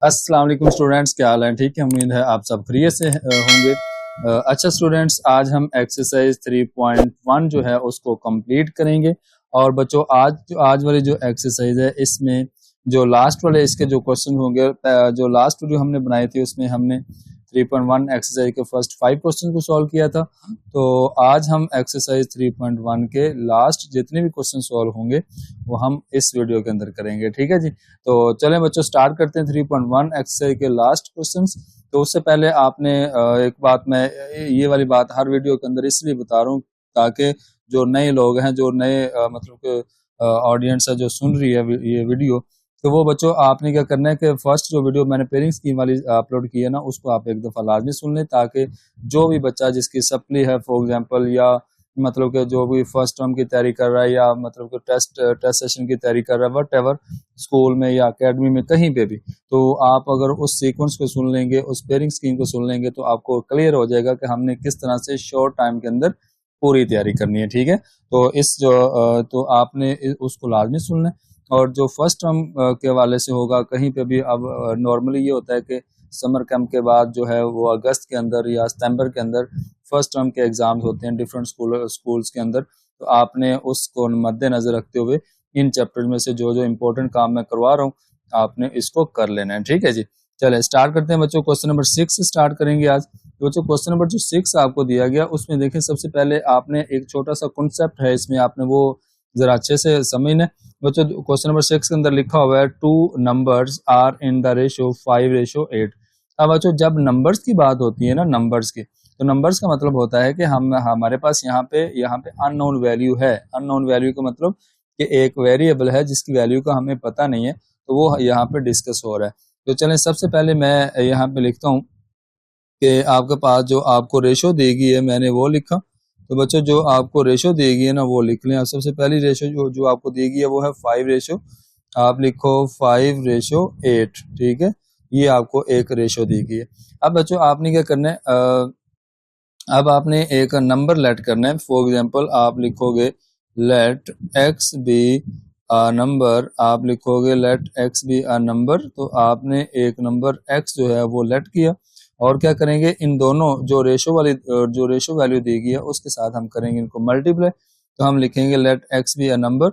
अस्सलाम वालेकुम स्टूडेंट्स, क्या हाल है? ठीक है, उम्मीद है आप सब खैरियत से होंगे। अच्छा स्टूडेंट्स, आज हम एक्सरसाइज 3.1 जो है उसको कंप्लीट करेंगे। और बच्चों, आज वाली जो एक्सरसाइज है इसमें जो लास्ट वाले इसके जो क्वेश्चन होंगे, जो लास्ट वीडियो हमने बनाई थी उसमें हमने 3.1 एक्सरसाइज के फर्स्ट 5 क्वेश्चन को सॉल्व किया था। तो आज हम एक्सरसाइज 3.1 के लास्ट जितने भी क्वेश्चन सॉल्व होंगे वो हम इस वीडियो के अंदर करेंगे। ठीक है जी, तो चलें बच्चों, स्टार्ट करते हैं 3.1 एक्सरसाइज के लास्ट क्वेश्चंस। तो उससे पहले आपने एक बात, मैं ये वाली बात हर वीडियो के अंदर इसलिए बता रहा हूँ ताकि जो नए लोग हैं, जो नए मतलब के ऑडियंस है जो सुन रही है ये वीडियो, तो वो बच्चों आपने क्या करना है कि फर्स्ट जो वीडियो मैंने पेयरिंग स्कीम वाली अपलोड की है ना, उसको आप एक दफ़ा लाजमी सुन लें, ताकि जो भी बच्चा जिसकी सप्ली है फॉर एग्जांपल, या मतलब कि जो भी फर्स्ट टर्म की तैयारी कर रहा है, या मतलब कि टेस्ट सेशन की तैयारी कर रहा है, वट एवर, स्कूल में या एकेडमी में कहीं पे भी, तो आप अगर उस सीक्वेंस को सुन लेंगे, उस पेयरिंग स्कीम को सुन लेंगे, तो आपको क्लियर हो जाएगा कि हमने किस तरह से शॉर्ट टाइम के अंदर पूरी तैयारी करनी है। ठीक है, तो तो आपने उसको लाजमी सुनना है। और जो फर्स्ट टर्म के हवाले से होगा कहीं पे भी, अब नॉर्मली ये होता है कि समर कैंप के बाद जो है वो अगस्त के अंदर या सितंबर के अंदर फर्स्ट टर्म के एग्जाम्स होते हैं डिफरेंट स्कूल्स के अंदर। तो आपने उसको मद्देनजर रखते हुए इन चैप्टर्स में से जो जो इम्पोर्टेंट काम मैं करवा रहा हूँ आपने इसको कर लेना है। ठीक है जी, चले स्टार्ट करते हैं बच्चों। क्वेश्चन नंबर 6 से स्टार्ट करेंगे आज। तो बच्चों, क्वेश्चन नंबर जो 6 आपको दिया गया उसमें देखें, सबसे पहले आपने एक छोटा सा कॉन्सेप्ट है इसमें, आपने वो जरा अच्छे से समझना है बच्चों। क्वेश्चन नंबर 6 के अंदर लिखा हुआ है 2 numbers are in the ratio 5:8। अब बच्चों, जब नंबर्स की बात होती है ना, नंबर्स की, तो नंबर्स का मतलब होता है कि हम हमारे पास यहाँ पे अननोन वैल्यू है। अननोन वैल्यू का मतलब कि एक वेरिएबल है जिसकी वैल्यू का हमें पता नहीं है, तो वो यहाँ पे डिस्कस हो रहा है। तो चलें, सबसे पहले मैं यहाँ पे लिखता हूँ कि आपके पास जो आपको रेशो देगी है, मैंने वो लिखा। तो बच्चों, जो आपको रेशो देगी है ना वो लिख लें। सबसे पहली रेशो जो आपको देगी है वो है 5 रेशो। आप लिखो 5:8। ठीक है, ये आपको एक रेशो देगी है। अब बच्चों, आपने क्या करना है, अब आपने एक नंबर लेट करना है। फॉर एग्जांपल, आप लिखोगे let x be a number. आप लिखोगे let x be a number, तो आपने एक नंबर एक्स जो है वो लेट किया, और क्या करेंगे, इन दोनों जो रेशो वैल्यू देगी है उसके साथ हम करेंगे इनको मल्टीप्लाई। तो हम लिखेंगे let x be a number.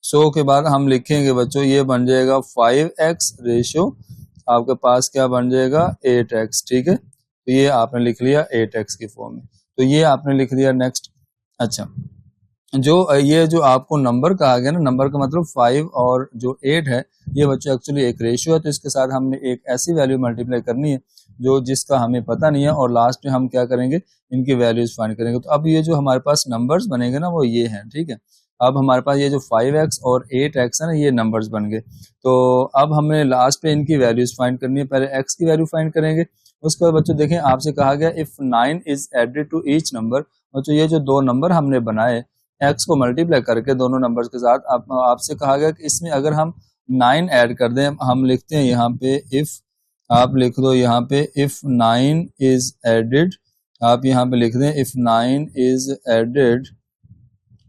सो के बाद हम लिखेंगे बच्चों, ये बन जाएगा 5x रेशो, आपके पास क्या बन जाएगा 8x। ठीक है, तो ये आपने लिख लिया 8x की फॉर्म में, तो ये आपने लिख दिया। नेक्स्ट, अच्छा, ये जो आपको नंबर कहा गया ना, नंबर का मतलब 5 और जो 8 है, ये बच्चों एक्चुअली एक रेशियो है। तो इसके साथ हमने एक ऐसी वैल्यू मल्टीप्लाई करनी है जो जिसका हमें पता नहीं है, और लास्ट में हम क्या करेंगे, इनकी वैल्यूज फाइंड करेंगे। तो अब ये जो हमारे पास नंबर्स बनेंगे ना वो ये हैं। ठीक है, अब हमारे पास ये जो 5x और 8x है ना, ये नंबर्स बन गए। तो अब हमें लास्ट पे इनकी वैल्यूज फाइंड करनी है। पहले x की वैल्यू फाइंड करेंगे, उसके बाद बच्चों देखें, आपसे कहा गया if 9 is added to each number. बच्चों, ये जो दो नंबर हमने बनाए एक्स को मल्टीप्लाई करके दोनों नंबर्स के साथ, आपसे कहा गया कि इसमें अगर हम 9 ऐड कर दें, हम लिखते हैं यहाँ पे इफ, आप लिख दो यहाँ पे इफ 9 इज एडेड, आप यहाँ पे लिख दें इफ 9 इज एडेड,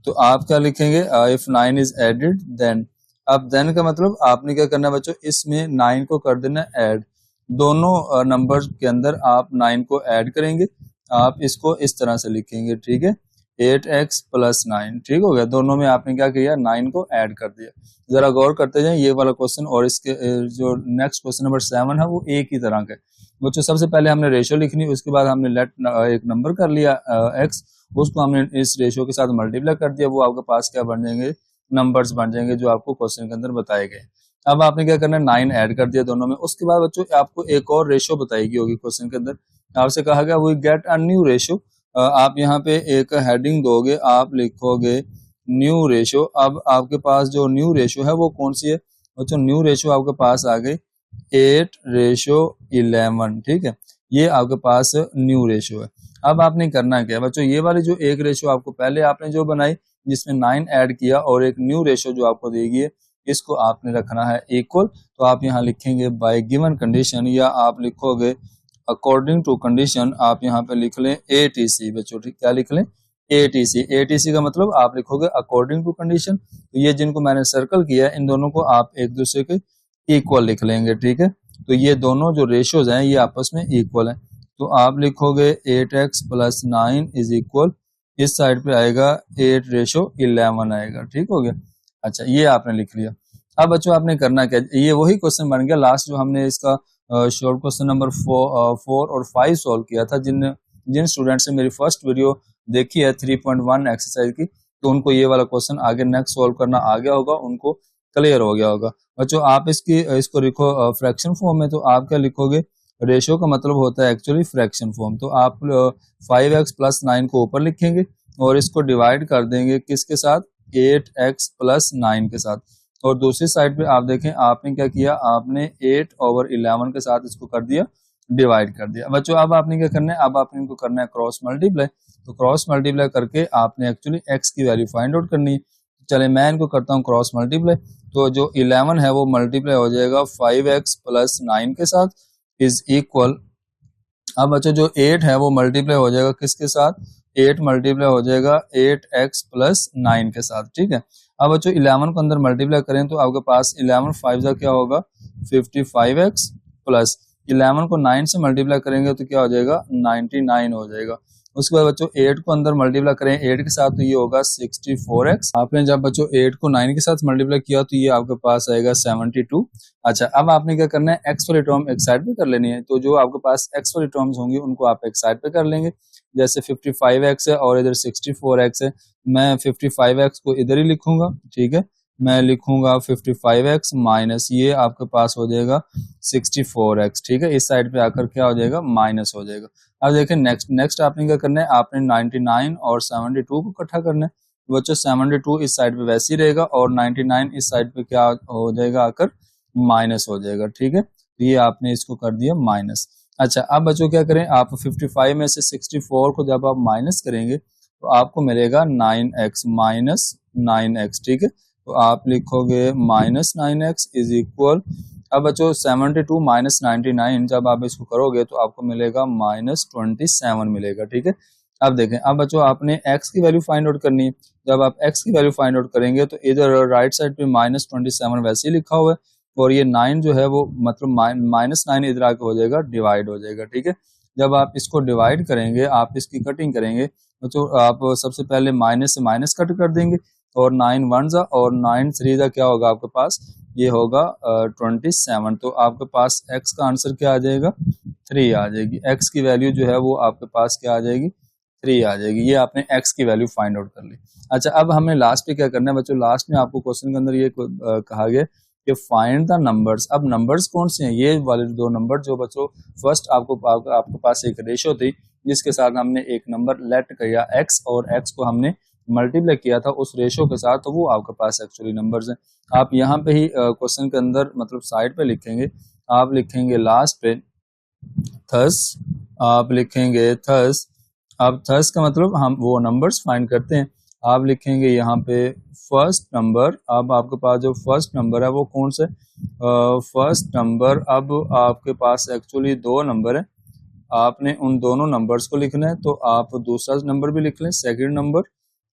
तो आप क्या लिखेंगे, इफ 9 इज एडेड देन। अब देन का मतलब आपने क्या करना है बच्चों, इसमें 9 को कर देना ऐड, दोनों नंबर्स के अंदर आप 9 को ऐड करेंगे। आप इसको इस तरह से लिखेंगे। ठीक है, 8x प्लस 9। ठीक हो गया, दोनों में आपने क्या किया, 9 को ऐड कर दिया। जरा गौर करते जाए ये वाला क्वेश्चन और इसके जो नेक्स्ट क्वेश्चन नंबर 7 है वो एक ही तरह का। बच्चों, सबसे पहले हमने रेशियो लिखनी, उसके बाद हमने लेट एक नंबर कर लिया x, उसको हमने इस रेशियो के साथ मल्टीप्लाई कर दिया, वो आपके पास क्या बन जाएंगे, नंबर्स बन जाएंगे जो आपको क्वेश्चन के अंदर बताए गए। अब आपने क्या करना है, 9 ऐड कर दिया दोनों में। उसके बाद बच्चों आपको एक और रेशियो बताई होगी क्वेश्चन के अंदर, आपसे कहा गया we get a new ratio. आप यहाँ पे एक हेडिंग दोगे, आप लिखोगे न्यू रेशियो। अब आपके पास जो न्यू रेशियो है वो कौन सी है बच्चों, न्यू रेशियो आपके पास आ गई 8:11। ठीक है, ये आपके पास न्यू रेशियो है। अब आपने करना क्या बच्चों, ये वाली जो एक रेशियो आपको पहले आपने जो बनाई जिसमें 9 ऐड किया, और एक न्यू रेशियो जो आपको देगी है, इसको आपने रखना है इक्वल। तो आप यहाँ लिखेंगे बाय गिवन कंडीशन, या आप लिखोगे अकॉर्डिंग टू कंडीशन। आप यहाँ पे लिख लें ATC बच्चों। ठीक, क्या लिख लें, ATC का मतलब आप लिखोगे अकॉर्डिंग टू कंडीशन। तो ये जिनको मैंने सर्कल किया इन दोनों को आप एक दूसरे के इक्वल लिख लेंगे, ठीक है। तो ये दोनों जो रेशियोज हैं ये आपस में इक्वल हैं। तो आप लिखोगे 8x प्लस 9 इज इक्वल, इस साइड पे आएगा 8:11 आएगा, ठीक हो गया। अच्छा, ये आपने लिख लिया। अब बच्चों आपने करना क्या, ये वही क्वेश्चन बन गया लास्ट जो हमने इसका शॉर्ट क्वेश्चन नंबर 4 और 5 सॉल्व किया था। जिन स्टूडेंट्स ने मेरी फर्स्ट वीडियो देखी है 3.1 एक्सरसाइज की, तो उनको ये वाला क्वेश्चन आगे नेक्स्ट सॉल्व करना आ गया होगा, उनको क्लियर हो गया होगा। बच्चों आप इसको लिखो फ्रैक्शन फॉर्म में, तो आप क्या लिखोगे, रेशियो का मतलब होता है एक्चुअली फ्रैक्शन फॉर्म। तो आप 5x प्लस 9 को ऊपर लिखेंगे और इसको डिवाइड कर देंगे किसके साथ, 8x प्लस 9 के साथ। और दूसरी साइड पे आप देखें आपने क्या किया, आपने 8/11 के साथ इसको कर दिया, डिवाइड कर दिया। बच्चों अब आपने क्या करना है, अब आपने इनको करना है क्रॉस मल्टीप्लाई। तो क्रॉस मल्टीप्लाई करके आपने एक्चुअली x की वैल्यू फाइंड आउट करनी है। चले मैं इनको करता हूँ क्रॉस मल्टीप्लाई। तो जो 11 है वो मल्टीप्लाई हो जाएगा 5x प्लस 9 के साथ इज इक्वल। अब बच्चों जो 8 है वो मल्टीप्लाई हो जाएगा किसके साथ, 8 मल्टीप्लाई हो जाएगा 8x प्लस 9 के साथ, ठीक है। अब बच्चों 11 को अंदर मल्टीप्लाई करें तो आपके पास 11 5 का क्या होगा, 55x प्लस 11 को 9 से मल्टीप्लाई करेंगे तो क्या हो जाएगा, 99 हो जाएगा। उसके बाद बच्चों 8 को अंदर मल्टीप्लाई करें 8 के साथ तो ये होगा 64x। आपने जब बच्चों 8 को 9 के साथ मल्टीप्लाई किया तो ये आपके पास आएगा 72। अच्छा, अब आपने क्या करना है, एक्स वाली टर्म एक साइड पे कर लेनी है। तो जो आपके पास एक्स वाली टर्म्स होंगी उनको आप एक साइड पे कर लेंगे। जैसे 55x है और इधर 64x है, मैं 55x को इधर ही लिखूंगा, ठीक है। मैं लिखूंगा 55x माइनस ये आपके पास हो जाएगा 64x, ठीक है। इस साइड पे आकर क्या हो जाएगा, माइनस हो जाएगा। अब देखें नेक्स्ट आपने क्या करना है, आपने 99 और 72 को इकट्ठा करना है। बच्चों 72 इस साइड पे वैसे ही रहेगा और 99 इस साइड पे क्या हो जाएगा, आकर माइनस हो जाएगा, ठीक है। तो ये आपने इसको कर दिया माइनस। अच्छा, अब बच्चों क्या करें, आप 55 में से 64 को जब आप माइनस करेंगे तो आपको मिलेगा 9x माइनस 9x, ठीक है। तो आप लिखोगे माइनस 9x इज इक्वल। अब बच्चों 72 माइनस 99 जब आप इसको करोगे तो आपको मिलेगा -27 मिलेगा, ठीक है। अब देखें, अब बच्चों आपने x की वैल्यू फाइंड आउट करनी है। जब आप x की वैल्यू फाइंड आउट करेंगे तो इधर राइट साइड पे -27 वैसे ही लिखा हुआ है और ये 9 जो है वो मतलब -9 इधर आके हो जाएगा, डिवाइड हो जाएगा, ठीक है। जब आप इसको डिवाइड करेंगे, आप इसकी कटिंग करेंगे तो आप सबसे पहले माइनस से माइनस कट कर देंगे और 9 1 जा और 9 3 जा क्या होगा आपके पास, ये होगा 27। तो आपके पास x का आंसर क्या आ जाएगा, 3 आ जाएगी। x की वैल्यू जो है वो आपके पास क्या आ जाएगी, 3 आ जाएगी। ये आपने x की वैल्यू फाइंड आउट कर ली। अच्छा, अब हमें लास्ट पे क्या करना है बच्चों, लास्ट में आपको क्वेश्चन के अंदर ये कहा गया कि फाइंड द नंबर्स। अब नंबर्स कौन से हैं, ये वाले दो नंबर जो बच्चों फर्स्ट आपके पास एक रेशियो थी जिसके साथ हमने एक नंबर लेट किया x और x को हमने मल्टीप्लाई किया था उस रेशियो के साथ, तो वो आपके पास एक्चुअली नंबर्स हैं। आप यहाँ पे ही क्वेश्चन के अंदर मतलब साइड पे लिखेंगे, आप लिखेंगे लास्ट पे थस, आप लिखेंगे थस। अब थस का मतलब हम वो नंबर्स फाइंड करते हैं। आप लिखेंगे यहाँ पे फर्स्ट नंबर। अब आपके पास जो फर्स्ट नंबर है वो कौन से, फर्स्ट नंबर। अब आपके पास एक्चुअली दो नंबर है, आपने उन दोनों नंबर्स को लिखना है। तो आप दूसरा नंबर भी लिख लें, सेकंड नंबर।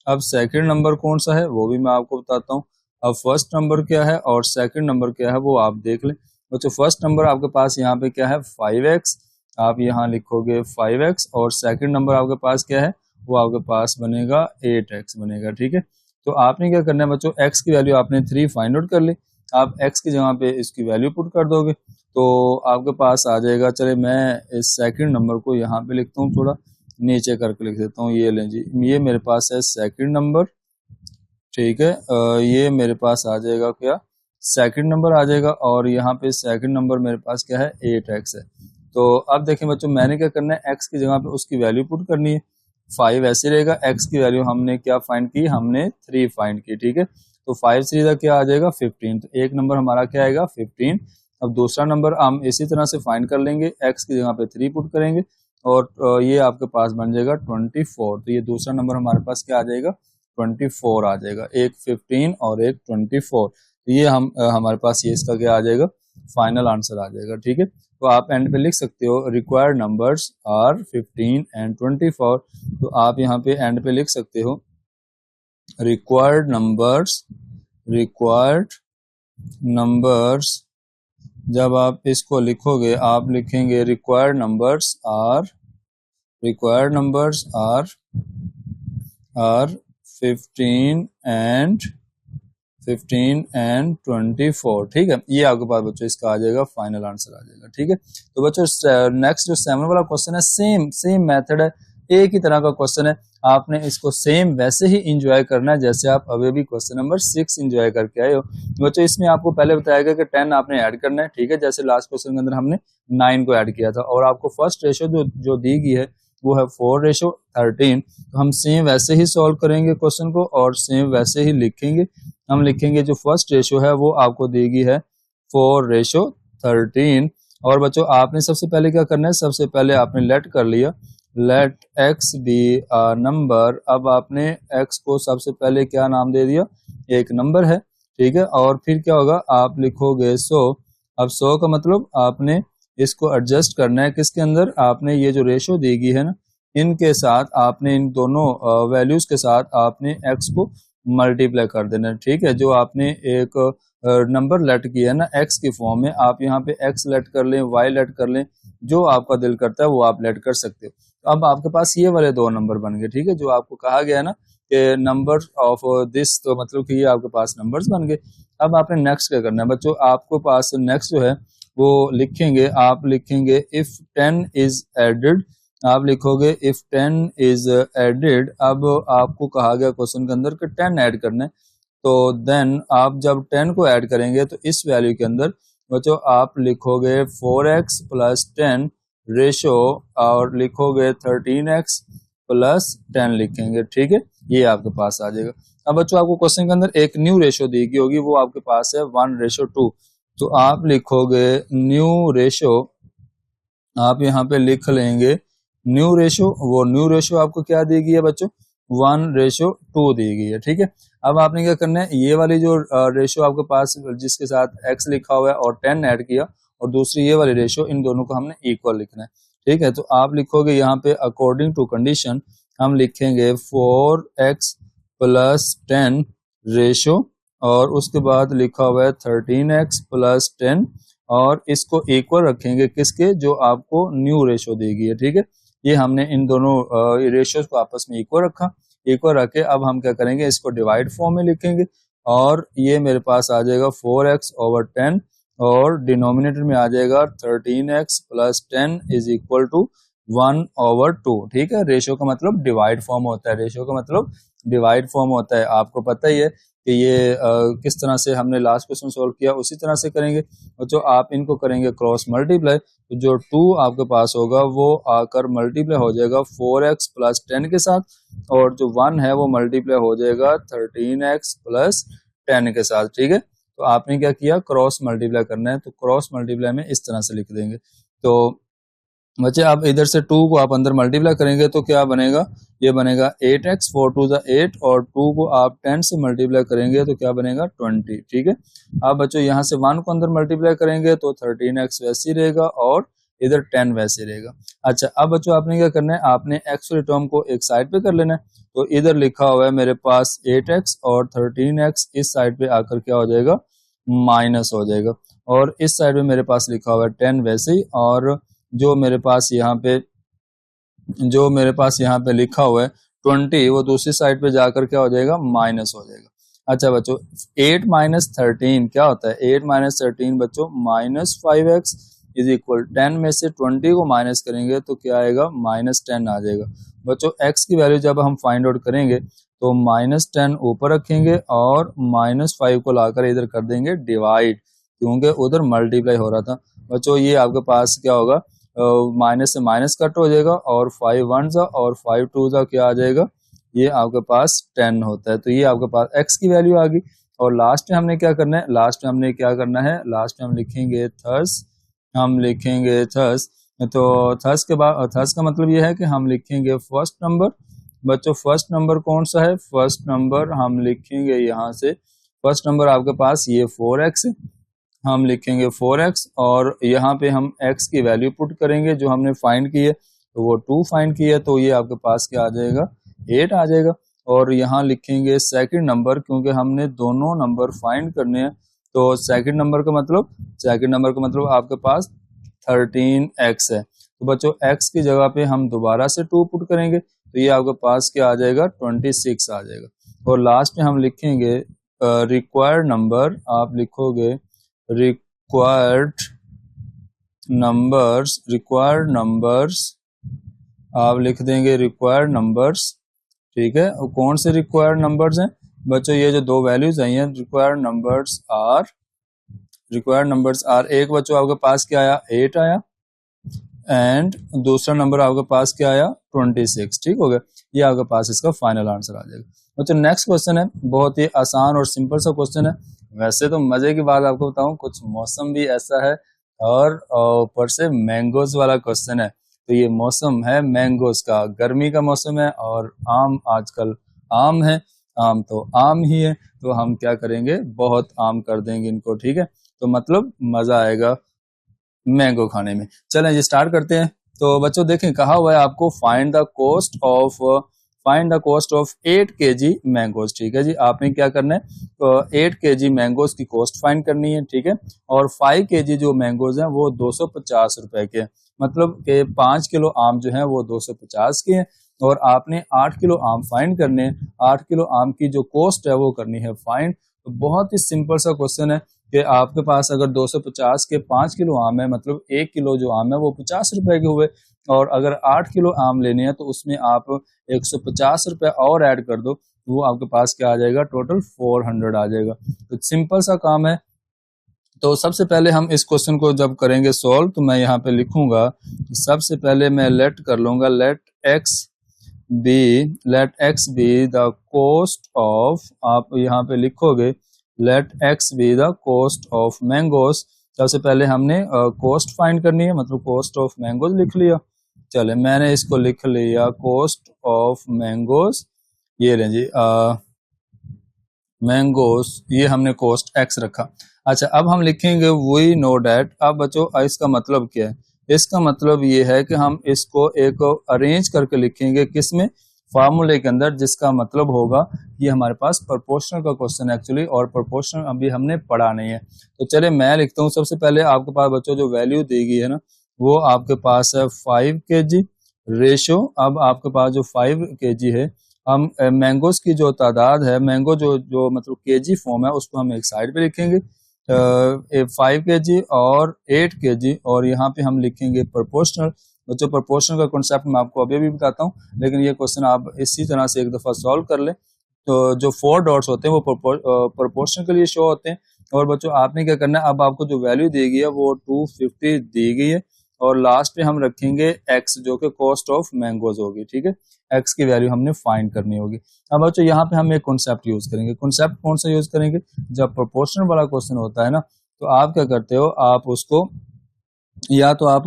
अब सेकंड नंबर कौन सा है वो भी मैं आपको बताता हूँ। अब फर्स्ट नंबर क्या है और सेकंड नंबर क्या है वो आप देख लें। बच्चों फर्स्ट नंबर आपके पास यहाँ पे क्या है, 5x। आप यहाँ लिखोगे 5x और सेकंड नंबर आपके पास क्या है, वो आपके पास बनेगा 8x बनेगा, ठीक है। तो आपने क्या करना है बच्चों, x की वैल्यू आपने 3 फाइंड आउट कर ली। आप x की जगह पे इसकी वैल्यू पुट कर दोगे तो आपके पास आ जाएगा। चले मैं इस सेकंड नंबर को यहाँ पे लिखता हूँ, थोड़ा नीचे करके लिख देता हूँ। ये लें जी, ये मेरे पास है सेकंड नंबर, ठीक है। ये मेरे पास आ जाएगा क्या, सेकंड नंबर आ जाएगा और यहाँ पे सेकंड नंबर मेरे पास क्या है, 8x है। तो अब देखें बच्चों मैंने क्या करना है, x की जगह पे उसकी वैल्यू पुट करनी है। 5 ऐसे रहेगा, x की वैल्यू हमने क्या फाइंड की, हमने 3 फाइंड की, ठीक है। तो 5 3 का क्या आ जाएगा, 15। तो एक नंबर हमारा क्या आएगा, 15। अब दूसरा नंबर हम इसी तरह से फाइंड कर लेंगे, x की जगह पे 3 पुट करेंगे और ये आपके पास बन जाएगा 24। तो ये दूसरा नंबर हमारे पास क्या आ जाएगा, 24 आ जाएगा। एक 15 और एक 24। तो ये हमारे पास ये इसका क्या आ जाएगा, फाइनल आंसर आ जाएगा, ठीक है। तो आप एंड पे लिख सकते हो रिक्वायर्ड नंबर्स आर 15 एंड 24। तो आप यहाँ पे एंड पे लिख सकते हो रिक्वायर्ड नंबर्स जब आप इसको लिखोगे आप लिखेंगे रिक्वायर्ड नंबर्स आर 15 एंड 24। ठीक है, ये आपके पास बच्चों इसका आ जाएगा, फाइनल आंसर आ जाएगा। ठीक है, तो बच्चों नेक्स्ट जो 7 वाला क्वेश्चन है, सेम मेथड है, एक ही तरह का क्वेश्चन है। आपने इसको सेम वैसे ही इंजॉय करना है जैसे आप अभी भी क्वेश्चन नंबर 6 इंजॉय करके आए हो। बच्चों इसमें आपको पहले बताया गया कि 10 आपने ऐड करना है। ठीक है, जैसे लास्ट क्वेश्चन के अंदर हमने 9 को ऐड किया था, और आपको फर्स्ट रेशो जो दी गई है वो है 4:13। तो हम सेम वैसे ही सॉल्व करेंगे क्वेश्चन को और सेम वैसे ही लिखेंगे। हम लिखेंगे जो फर्स्ट रेशो है वो आपको दी गई है 4:13। और बच्चों आपने सबसे पहले क्या करना है, सबसे पहले आपने लेट कर लिया, let x be a number. अब आपने x को सबसे पहले क्या नाम दे दिया, एक नंबर है। ठीक है, और फिर क्या होगा, आप लिखोगे 100। अब 100 का मतलब आपने इसको एडजस्ट करना है किसके अंदर, आपने ये जो रेशो दी गई है ना, इनके साथ आपने इन दोनों वैल्यूज के साथ आपने x को मल्टीप्लाई कर देना है। ठीक है, जो आपने एक नंबर लेट किया है ना x की फॉर्म में, आप यहाँ पे x लेट कर लें, y लेट कर लें, जो आपका दिल करता है वो आप लेट कर सकते हो। तो अब आपके पास ये वाले दो नंबर बन गए। ठीक है, जो आपको कहा गया है ना कि नंबर ऑफ दिस, तो मतलब कि ये आपके पास नंबर्स बन गए। अब आपने नेक्स्ट क्या करना है बच्चों, आपके पास नेक्स्ट जो है वो लिखेंगे, आप लिखेंगे इफ 10 इज एडेड। आप लिखोगे इफ 10 इज एडेड। अब आपको कहा गया क्वेश्चन के अंदर कि 10 ऐड करना है, तो देन आप जब 10 को ऐड करेंगे तो इस वैल्यू के अंदर बच्चों आप लिखोगे 4x + 10 रेशो, और लिखोगे 13x + 10 लिखेंगे। ठीक है, ये आपके पास आ जाएगा। अब बच्चों आपको क्वेश्चन के अंदर एक न्यू रेशो दी गई होगी, वो आपके पास है 1:2। तो आप लिखोगे न्यू रेशो, आप यहाँ पे लिख लेंगे न्यू रेशो। वो न्यू रेशो आपको क्या दी गई है बच्चों, 1:2 दी गई है। ठीक है, अब आपने क्या करना है, ये वाली जो रेशो आपके पास जिसके साथ x लिखा हुआ है और 10 ऐड किया, और दूसरी ये वाली रेशो, इन दोनों को हमने इक्वल लिखना है। ठीक है, तो आप लिखोगे यहाँ पे अकॉर्डिंग टू कंडीशन, हम लिखेंगे 4x + 10 रेशो, और उसके बाद लिखा हुआ है 13x + 10, और इसको इक्वल रखेंगे किसके, जो आपको न्यू रेशो दी गई है। ठीक है, ये हमने इन दोनों रेशियोज को आपस में इक्वल रखा, इक्वल रखे। अब हम क्या करेंगे, इसको डिवाइड फॉर्म में लिखेंगे, और ये मेरे पास आ जाएगा 4x/10, और डिनोमिनेटर में आ जाएगा 13x + 10 = 1/2। ठीक है, रेशियो का मतलब डिवाइड फॉर्म होता है, रेशियो का मतलब डिवाइड फॉर्म होता है। आपको पता ही है कि ये किस तरह से हमने लास्ट क्वेश्चन सॉल्व किया, उसी तरह से करेंगे। और जो आप इनको करेंगे क्रॉस मल्टीप्लाई, तो जो 2 आपके पास होगा वो आकर मल्टीप्लाई हो जाएगा 4x + 10 के साथ, और जो 1 है वो मल्टीप्लाई हो जाएगा 13x + 10 के साथ। ठीक है, तो आपने क्या किया, क्रॉस मल्टीप्लाई करना है, तो क्रॉस मल्टीप्लाई में इस तरह से लिख देंगे। तो बच्चे आप इधर से 2 को आप अंदर मल्टीप्लाई करेंगे तो क्या बनेगा, ये बनेगा 8x, 4 2 8, और 2 को आप 10 से मल्टीप्लाई करेंगे तो क्या बनेगा 20। ठीक है, अब बच्चों यहाँ से 1 को अंदर मल्टीप्लाई करेंगे तो 13x वैसे ही रहेगा, और इधर 10 वैसे रहेगा। अच्छा, अब बच्चों आपने क्या करना है, आपने x वाली टर्म को एक साइड पे कर लेना है। तो इधर लिखा हुआ है मेरे पास 8x, और 13x इस साइड पे आकर क्या हो जाएगा, माइनस हो जाएगा, और इस साइड पे मेरे पास लिखा हुआ है 10 वैसे ही, और जो मेरे पास यहाँ पे लिखा हुआ है 20, वो दूसरी साइड पे जाकर क्या हो जाएगा, माइनस हो जाएगा। अच्छा बच्चों, 8 - 13 क्या होता है, 8 - 13 बच्चों -5x = 10 में से 20 को माइनस करेंगे तो क्या आएगा, -10 आ जाएगा। बच्चों x की वैल्यू जब हम फाइंड आउट करेंगे तो -10 ऊपर रखेंगे, और -5 को लाकर इधर कर देंगे डिवाइड, क्योंकि उधर मल्टीप्लाई हो रहा था। बच्चों ये आपके पास क्या होगा, माइनस से माइनस कट हो जाएगा, और 5 1 और 5 2 क्या आ जाएगा, ये आपके पास 10 होता है। तो ये आपके पास x की वैल्यू आ गई। और लास्ट में हमने क्या करना है, लास्ट में हमने क्या करना है, लास्ट में हम लिखेंगे थर्स, हम लिखेंगे थर्स। तो थर्स के बाद, थर्स का मतलब ये है कि हम लिखेंगे फर्स्ट नंबर। बच्चों फर्स्ट नंबर कौन सा है, फर्स्ट नंबर हम लिखेंगे यहाँ से, फर्स्ट नंबर आपके पास ये 4x है, हम लिखेंगे 4x, और यहाँ पे हम x की वैल्यू पुट करेंगे जो हमने फाइंड की है, तो वो 2 फाइंड की है, तो ये आपके पास क्या आ जाएगा, 8 आ जाएगा। और यहाँ लिखेंगे सेकंड नंबर, क्योंकि हमने दोनों नंबर फाइंड करने हैं, तो सेकंड नंबर का मतलब आपके पास 13x है। तो बच्चों x की जगह पे हम दोबारा से 2 पुट करेंगे तो ये आपके पास क्या आ जाएगा 26 आ जाएगा। और लास्ट में हम लिखेंगे रिक्वायर्ड नंबर, आप लिखोगे रिक्वायर्ड नंबर्स आप लिख देंगे रिक्वायर्ड नंबर्स, ठीक है। और कौन से रिक्वायर्ड नंबर्स हैं बच्चों, ये जो दो वैल्यूज आई हैं रिक्वायर्ड नंबर्स आर एक बच्चों आपके पास क्या आया 8 आया एंड दूसरा नंबर आपके पास क्या आया 26, ठीक हो गया। ये आपके पास इसका फाइनल आंसर आ जाएगा। बच्चों नेक्स्ट क्वेश्चन है, बहुत ही आसान और सिंपल सा क्वेश्चन है। वैसे तो मजे की बात आपको बताऊं, कुछ मौसम भी ऐसा है और ऊपर से मैंगोज वाला क्वेश्चन है। तो ये मौसम है मैंगोज का, गर्मी का मौसम है और आम आजकल आम है, आम तो आम ही है, तो हम क्या करेंगे बहुत आम कर देंगे इनको, ठीक है। तो मतलब मजा आएगा मैंगो खाने में। चलें ये स्टार्ट करते हैं। तो बच्चों देखें कहा हुआ है आपको find the cost of 8 kg mangoes, ठीक है जी। आपने क्या करना है तो 8 kg मैंगोज की कॉस्ट फाइंड करनी है, ठीक है। और 5 kg जो मैंगोज हैं वो 250 रुपए के, मतलब कि 5 किलो आम जो है वो 250 के हैं और आपने 8 किलो आम फाइंड करने हैं। 8 किलो आम की जो कॉस्ट है वो करनी है फाइंड। तो बहुत ही सिंपल सा क्वेश्चन है कि आपके पास अगर 250 के 5 किलो आम है, मतलब 1 किलो जो आम है वो 50 रुपए के हुए, और अगर 8 किलो आम लेने हैं तो उसमें आप 150 रुपए और ऐड कर दो, तो वो आपके पास क्या आ जाएगा टोटल 400 आ जाएगा। तो सिंपल सा काम है। तो सबसे पहले हम इस क्वेश्चन को जब करेंगे सॉल्व तो मैं यहाँ पे लिखूंगा, सबसे पहले मैं लेट कर लूंगा, let x be the cost of, आप यहाँ पे लिखोगे let x be the cost of mangoes. सबसे पहले हमने कॉस्ट फाइंड करनी है, मतलब कॉस्ट ऑफ मैंगोज लिख लिया। चले मैंने इसको लिख लिया कॉस्ट ऑफ मैंगोज, ये लें जी मैंगोज, ये हमने कॉस्ट x रखा। अच्छा अब हम लिखेंगे वी नो डैट। अब बच्चों इसका मतलब क्या है, इसका मतलब ये है कि हम इसको एक अरेंज करके लिखेंगे किसमें, फार्मूले के अंदर, जिसका मतलब होगा ये हमारे पास प्रोपोर्शनल का क्वेश्चन है एक्चुअली, और प्रोपोर्शनल अभी हमने पढ़ा नहीं है। तो चले मैं लिखता हूँ, सबसे पहले आपके पास बच्चों जो वैल्यू दी गई है ना वो आपके पास है 5 kg रेशो। अब आपके पास जो 5 kg है, हम मैंगोज की जो तादाद है, मैंगो जो मतलब केजी फॉर्म है उसको हम एक साइड पे लिखेंगे 5 kg और 8 kg, और यहाँ पे हम लिखेंगे प्रोपोर्शनल। बच्चों प्रोपोर्शनल का कॉन्सेप्ट मैं आपको अभी भी बताता हूँ, लेकिन ये क्वेश्चन आप इसी तरह से एक दफा सॉल्व कर ले। तो जो 4 डॉट्स होते हैं वो प्रोपोर्शनल के लिए शो होते हैं। और बच्चों आपने क्या करना है, अब आपको जो वैल्यू दी गई है वो 250 दी गई है, और लास्ट पे हम रखेंगे x जो कि कॉस्ट ऑफ मैंगोज होगी, ठीक है। x की वैल्यू हमने फाइंड करनी होगी। अब बच्चों यहाँ पे हम एक कॉन्सेप्ट यूज करेंगे। कॉन्सेप्ट कौन सा यूज करेंगे, जब प्रोपोर्शनल वाला क्वेश्चन होता है ना तो आप क्या करते हो, आप उसको या तो आप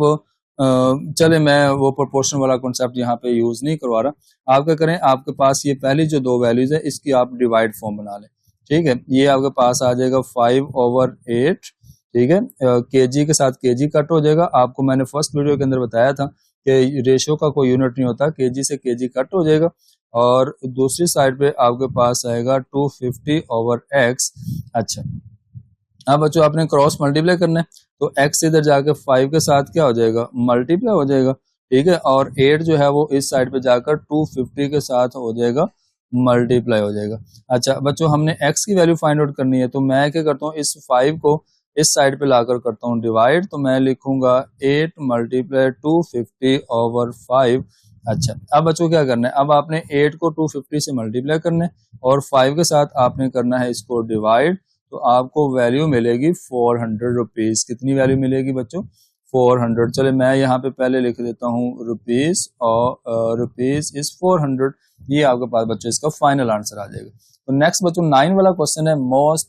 चले मैं वो प्रोपोर्शनल वाला कॉन्सेप्ट यहाँ पे यूज नहीं करवा रहा। आप क्या करें, आपके पास ये पहली जो दो वैल्यूज है इसकी आप डिवाइड फॉर्म बना लें, ठीक है। ये आपके पास आ जाएगा 5/8, ठीक है। केजी के साथ केजी कट हो जाएगा। आपको मैंने फर्स्ट वीडियो के अंदर बताया था कि रेशियो का कोई यूनिट नहीं होता, केजी से केजी कट हो जाएगा। और दूसरी साइड पे आपके पास आएगा 250/x। अच्छा अब बच्चों आपने क्रॉस मल्टीप्लाई करना है, तो x इधर जाकर 5 के साथ क्या हो जाएगा मल्टीप्लाई हो जाएगा, ठीक है। और 8 जो है वो इस साइड पे जाकर 250 के साथ हो जाएगा मल्टीप्लाई हो जाएगा। अच्छा बच्चों हमने x की वैल्यू फाइंड आउट करनी है, तो मैं क्या करता हूँ इस 5 को इस साइड पे लाकर करता हूँ डिवाइड, तो मैं लिखूंगा 8 × 250/5। अच्छा अब बच्चों क्या करना है, अब आपने 8 को 250 से मल्टीप्लाई करना है और 5 के साथ आपने करना है इसको डिवाइड, तो आपको वैल्यू मिलेगी 400 रुपीज। कितनी वैल्यू मिलेगी बच्चों 400। चले मैं यहाँ पे पहले लिख देता हूँ रुपीज, और रुपीज इज 400। ये आपके पास बच्चों इसका फाइनल आंसर आ जाएगा। तो नेक्स्ट बच्चों 9 वाला क्वेश्चन है,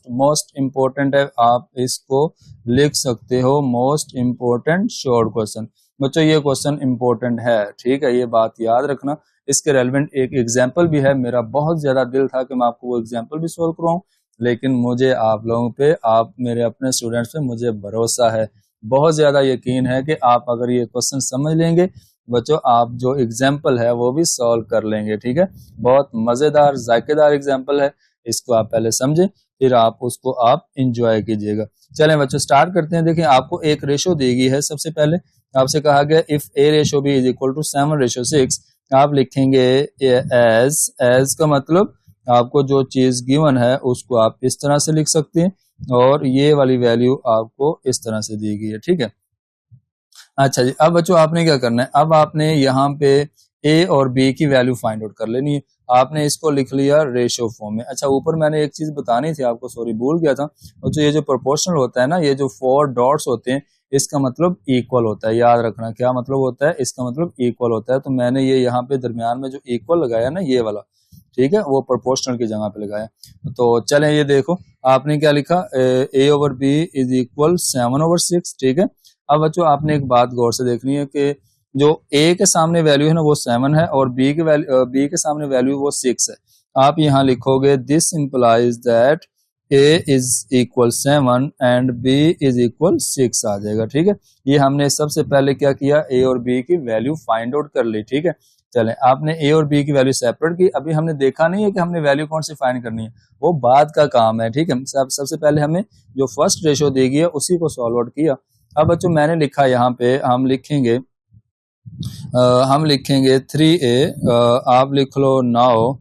मोस्ट इंपोर्टेंट है, आप इसको लिख सकते हो मोस्ट इंपोर्टेंट शॉर्ट क्वेश्चन। बच्चों ये क्वेश्चन इंपोर्टेंट है, ठीक है, ये बात याद रखना। इसके रेलेवेंट एक एग्जाम्पल भी है। मेरा बहुत ज्यादा दिल था कि मैं आपको वो एग्जाम्पल भी सॉल्व करवाऊं, लेकिन मुझे आप लोगों पे, आप मेरे अपने स्टूडेंट्स पे मुझे भरोसा है, बहुत ज्यादा यकीन है कि आप अगर ये क्वेश्चन समझ लेंगे बच्चों, आप जो एग्जाम्पल है वो भी सॉल्व कर लेंगे, ठीक है। बहुत मजेदार जायकेदार एग्जाम्पल है, इसको आप पहले समझे, फिर आप उसको आप इंजॉय कीजिएगा। चलें बच्चों स्टार्ट करते हैं। देखिए आपको एक रेशो दी गई है। सबसे पहले आपसे कहा गया if a ratio b is equal to 7:6, आप लिखेंगे एज का मतलब आपको जो चीज गिवन है उसको आप इस तरह से लिख सकते हैं, और ये वाली वैल्यू आपको इस तरह से दी गई है, ठीक है। अच्छा जी, अब बच्चों आपने क्या करना है, अब आपने यहाँ पे ए और बी की वैल्यू फाइंड आउट कर लेनी है। आपने इसको लिख लिया रेशियो फॉर्म में। अच्छा ऊपर मैंने एक चीज बतानी थी आपको, सॉरी भूल गया था। तो ये जो प्रोपोर्शनल होता है ना, ये जो 4 डॉट्स होते हैं इसका मतलब इक्वल होता है। याद रखना क्या मतलब होता है, इसका मतलब इक्वल होता है। तो मैंने ये यहाँ पे दरमियान में जो इक्वल लगाया ना, ये वाला, ठीक है, वो प्रोपोर्शनल की जगह पे लगाया। तो चलें ये देखो आपने क्या लिखा, ए ओवर बी इज इक्वल 7/6, ठीक है। अब बच्चों आपने एक बात गौर से देखनी है कि जो ए के सामने वैल्यू है ना वो 7 है, और बी के सामने वैल्यू वो 6 है। आप यहाँ लिखोगे this implies that a is equal 7 and b is equal 6 आ जाएगा, ठीक है। ये हमने सबसे पहले क्या किया, ए और बी की वैल्यू फाइंड आउट कर ली, ठीक है। चलें आपने ए और बी की वैल्यू सेपरेट की। अभी हमने देखा नहीं है कि हमने वैल्यू कौन सी फाइंड करनी है, वो बाद का काम है, ठीक है। सबसे पहले हमें जो फर्स्ट रेशो दी गई है उसी को सॉल्व आउट किया। अब बच्चों मैंने लिखा यहाँ पे, हम लिखेंगे 3a, आप लिख लो नाउ,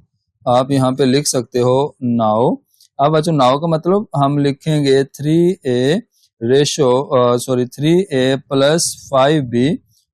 आप यहाँ पे लिख सकते हो नाउ। अब बच्चों नाउ का मतलब हम लिखेंगे 3a प्लस 5b।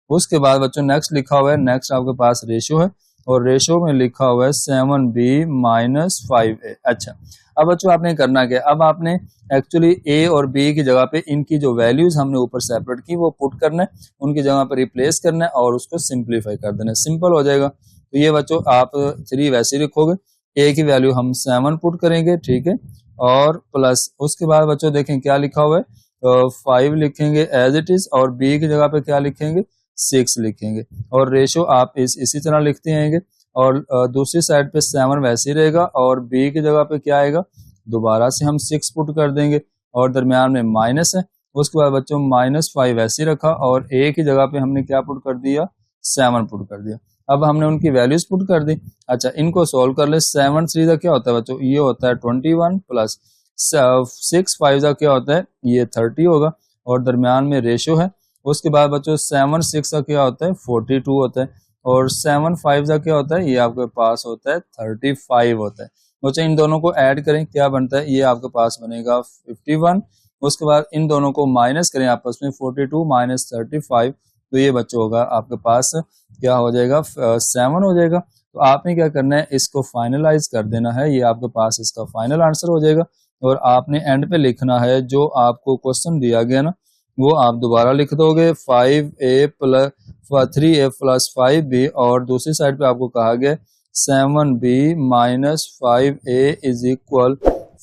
उसके बाद बच्चों नेक्स्ट लिखा हुआ है, नेक्स्ट आपके पास रेशो है, और रेशो में लिखा हुआ है 7b माइनस 5a। अच्छा अब बच्चों आपने करना क्या, अब आपने एक्चुअली ए और बी की जगह पे इनकी जो वैल्यूज हमने ऊपर सेपरेट की वो पुट करना है, उनकी जगह पे रिप्लेस करना है और उसको सिंप्लीफाई कर देना है, सिंपल हो जाएगा। तो ये बच्चों आप 3 वैसे लिखोगे, ए की वैल्यू हम 7 पुट करेंगे, ठीक है, और प्लस उसके बाद बच्चों देखें क्या लिखा हुआ है, 5 लिखेंगे एज इट इज, और बी की जगह पे क्या लिखेंगे, 6 लिखेंगे, और रेशो आप इसी तरह लिखते आएंगे, और दूसरी साइड पे 7 वैसे ही रहेगा, और बी की जगह पे क्या आएगा, दोबारा से हम 6 पुट कर देंगे, और दरमियान में माइनस है। उसके बाद बच्चों -5 वैसे ही रखा, और ए की जगह पे हमने क्या पुट कर दिया, 7 पुट कर दिया। अब हमने उनकी वैल्यूज पुट कर दी। अच्छा इनको सोल्व कर ले। 7 3 का क्या होता है बच्चों, ये होता है 21, प्लस 6 5 का क्या होता है, ये 30 होगा, और दरमियान में रेशो है। उसके बाद बच्चों 7 6 का क्या होता है, 42 होता है, और 7 5 का क्या होता है, ये आपके पास होता है 35 होता है। बच्चों इन दोनों को ऐड करें, क्या बनता है, ये आपके पास बनेगा 51। उसके बाद इन दोनों को माइनस करें आपस में, 42 माइनस 35, तो ये बच्चों होगा आपके पास क्या हो जाएगा, 7 हो जाएगा। तो आपने क्या करना है, इसको फाइनलाइज कर देना है, ये आपके पास इसका फाइनल आंसर हो जाएगा। और आपने एंड पे लिखना है जो आपको क्वेश्चन दिया गया ना, वो आप दोबारा लिख दोगे 3a प्लस 5b, और दूसरी साइड पे आपको कहा गया 7b minus 5a is equal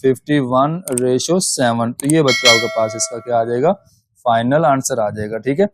51/7। तो ये बच्चों आपके पास इसका क्या आ जाएगा, फाइनल आंसर आ जाएगा, ठीक है।